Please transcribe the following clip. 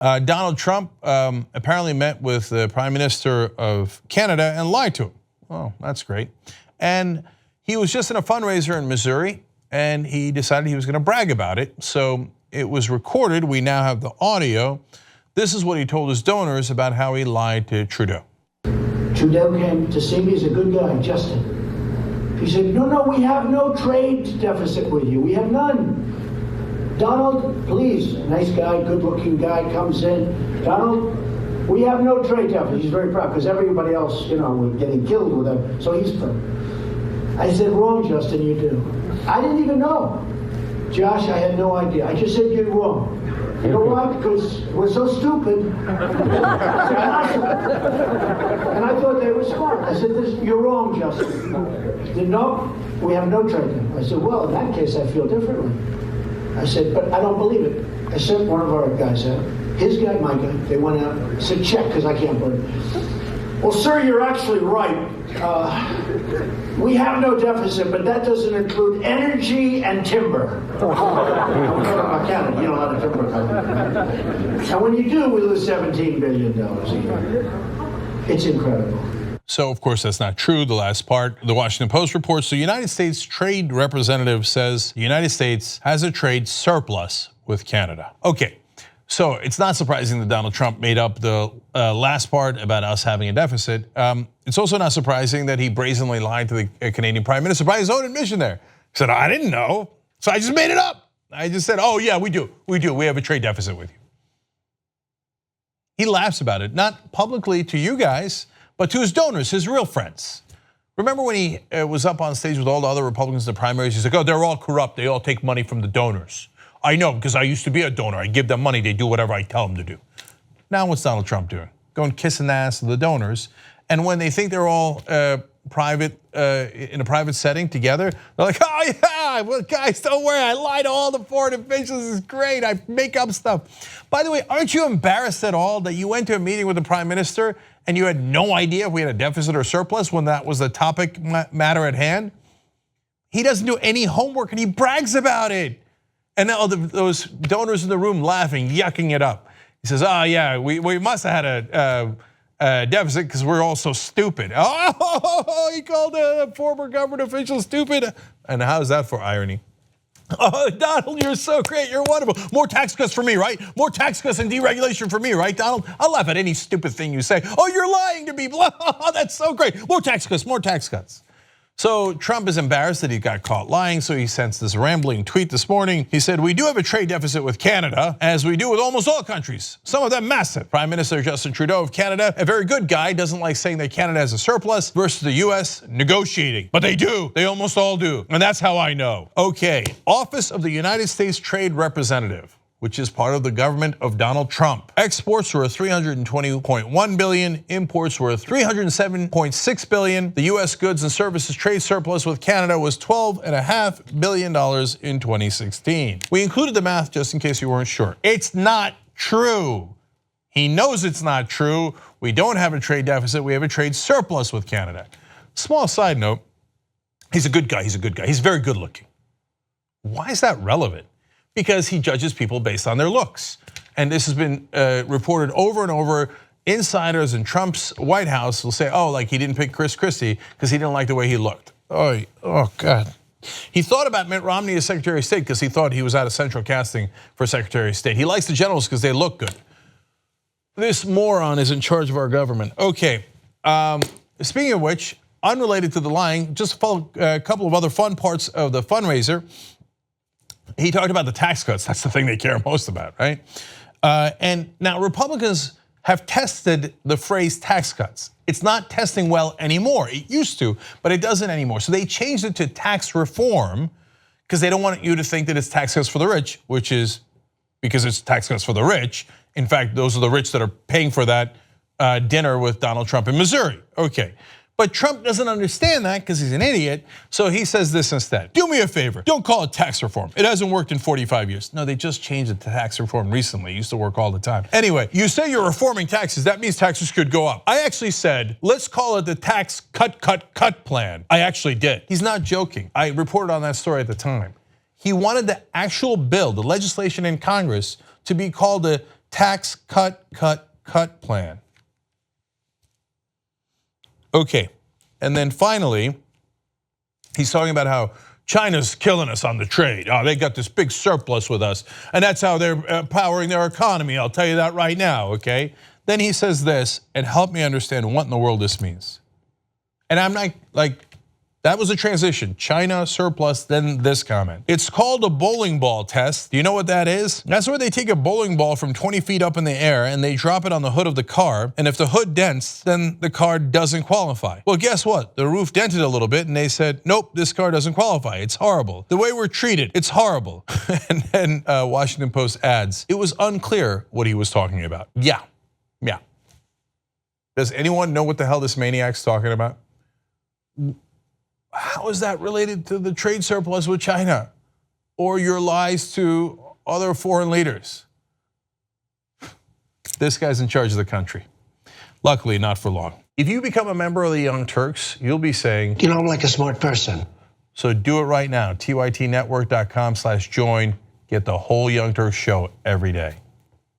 Donald Trump apparently met with the Prime Minister of Canada and lied to him. Oh, that's great. And he was just in a fundraiser in Missouri, and he decided he was going to brag about it. So it was recorded. We now have the audio. This is what he told his donors about how he lied to Trudeau. Trudeau came to see me. He's a good guy, Justin. He said, no, we have no trade deficit with you. We have none. Donald, please, nice guy, good-looking guy comes in. Donald, we have no trade deficit. He's very proud because everybody else, was getting killed with him. So he's proud. I said, wrong, Justin, you do. I didn't even know. Josh, I had no idea. I just said you're wrong. You know why? Because we're so stupid. And I thought they were smart. I said, you're wrong, Justin. He said, no, we have no trade deficit. I said, well, in that case, I feel differently. I said, but I don't believe it. I sent one of our guys out, his guy, my guy. They went out, said, check, because I can't believe it. Well, sir, you're actually right. We have no deficit, but that doesn't include energy and timber. We're talking about Canada, a lot of timber. And when you do, we lose $17 billion a year. It's incredible. So, of course, that's not true, the last part. The Washington Post reports the United States Trade Representative says the United States has a trade surplus with Canada. Okay, so it's not surprising that Donald Trump made up the last part about us having a deficit. It's also not surprising that he brazenly lied to the Canadian Prime Minister by his own admission there. He said, I didn't know, so I just made it up. I just said, oh yeah, we do, we have a trade deficit with you. He laughs about it, not publicly to you guys, but to his donors, his real friends. Remember when he was up on stage with all the other Republicans in the primaries, he's like, oh, they're all corrupt, they all take money from the donors. I know, because I used to be a donor, I give them money, they do whatever I tell them to do. Now what's Donald Trump doing? Going kissing the ass of the donors, and when they think they're all private, in a private setting together, they're like, oh yeah, well guys, don't worry, I lie to all the foreign officials, it's great, I make up stuff. By the way, aren't you embarrassed at all that you went to a meeting with the Prime Minister and you had no idea if we had a deficit or surplus when that was the topic matter at hand? He doesn't do any homework and he brags about it. And now those donors in the room laughing, yucking it up. He says, oh yeah, we must have had a deficit because we're all so stupid. Oh, he called a former government official stupid. And how's that for irony? Oh, Donald, you're so great, you're wonderful. More tax cuts for me, right? More tax cuts and deregulation for me, right, Donald? I'll laugh at any stupid thing you say. Oh, you're lying to people. Oh, that's so great. More tax cuts, more tax cuts. So Trump is embarrassed that he got caught lying, so he sends this rambling tweet this morning. He said, we do have a trade deficit with Canada, as we do with almost all countries, some of them massive. Prime Minister Justin Trudeau of Canada, a very good guy, doesn't like saying that Canada has a surplus versus the US negotiating. But they do, they almost all do, and that's how I know. Okay, Office of the United States Trade Representative, which is part of the government of Donald Trump. Exports were $320.1 billion, imports were $307.6 billion. The US goods and services trade surplus with Canada was $12.5 billion in 2016. We included the math just in case you weren't sure. It's not true. He knows it's not true. We don't have a trade deficit, we have a trade surplus with Canada. Small side note, he's a good guy, he's very good looking. Why is that relevant? Because he judges people based on their looks. And this has been reported over and over. Insiders in Trump's White House will say, oh, like he didn't pick Chris Christie because he didn't like the way he looked. Oh God. He thought about Mitt Romney as Secretary of State because he thought he was out of central casting for Secretary of State. He likes the generals because they look good. This moron is in charge of our government. Okay, speaking of which, unrelated to the lying, just a couple of other fun parts of the fundraiser. He talked about the tax cuts. That's the thing they care most about, right? And now Republicans have tested the phrase tax cuts. It's not testing well anymore. It used to, but it doesn't anymore. So they changed it to tax reform because they don't want you to think that it's tax cuts for the rich, which is because it's tax cuts for the rich. In fact, those are the rich that are paying for that dinner with Donald Trump in Missouri. Okay. But Trump doesn't understand that because he's an idiot, so he says this instead. Do me a favor, don't call it tax reform. It hasn't worked in 45 years. No, they just changed it to tax reform recently. It used to work all the time. Anyway, you say you're reforming taxes, that means taxes could go up. I actually said, let's call it the tax cut plan. I actually did. He's not joking. I reported on that story at the time. He wanted the actual bill, the legislation in Congress, to be called the tax cut plan. Okay, and then finally, he's talking about how China's killing us on the trade. Oh, they got this big surplus with us, and that's how they're powering their economy. I'll tell you that right now, okay? Then he says this, and help me understand what in the world this means. And I'm not like, that was a transition. China surplus, then this comment. It's called a bowling ball test. Do you know what that is? That's where they take a bowling ball from 20 feet up in the air and they drop it on the hood of the car. And if the hood dents, then the car doesn't qualify. Well, guess what? The roof dented a little bit and they said, nope, this car doesn't qualify. It's horrible. The way we're treated, it's horrible. And then Washington Post adds, it was unclear what he was talking about. Yeah. Does anyone know what the hell this maniac's talking about? How is that related to the trade surplus with China or your lies to other foreign leaders? This guy's in charge of the country. Luckily, not for long. If you become a member of the Young Turks, you'll be saying, you know, I'm like a smart person. So do it right now, tytnetwork.com/join. Get the whole Young Turks show every day.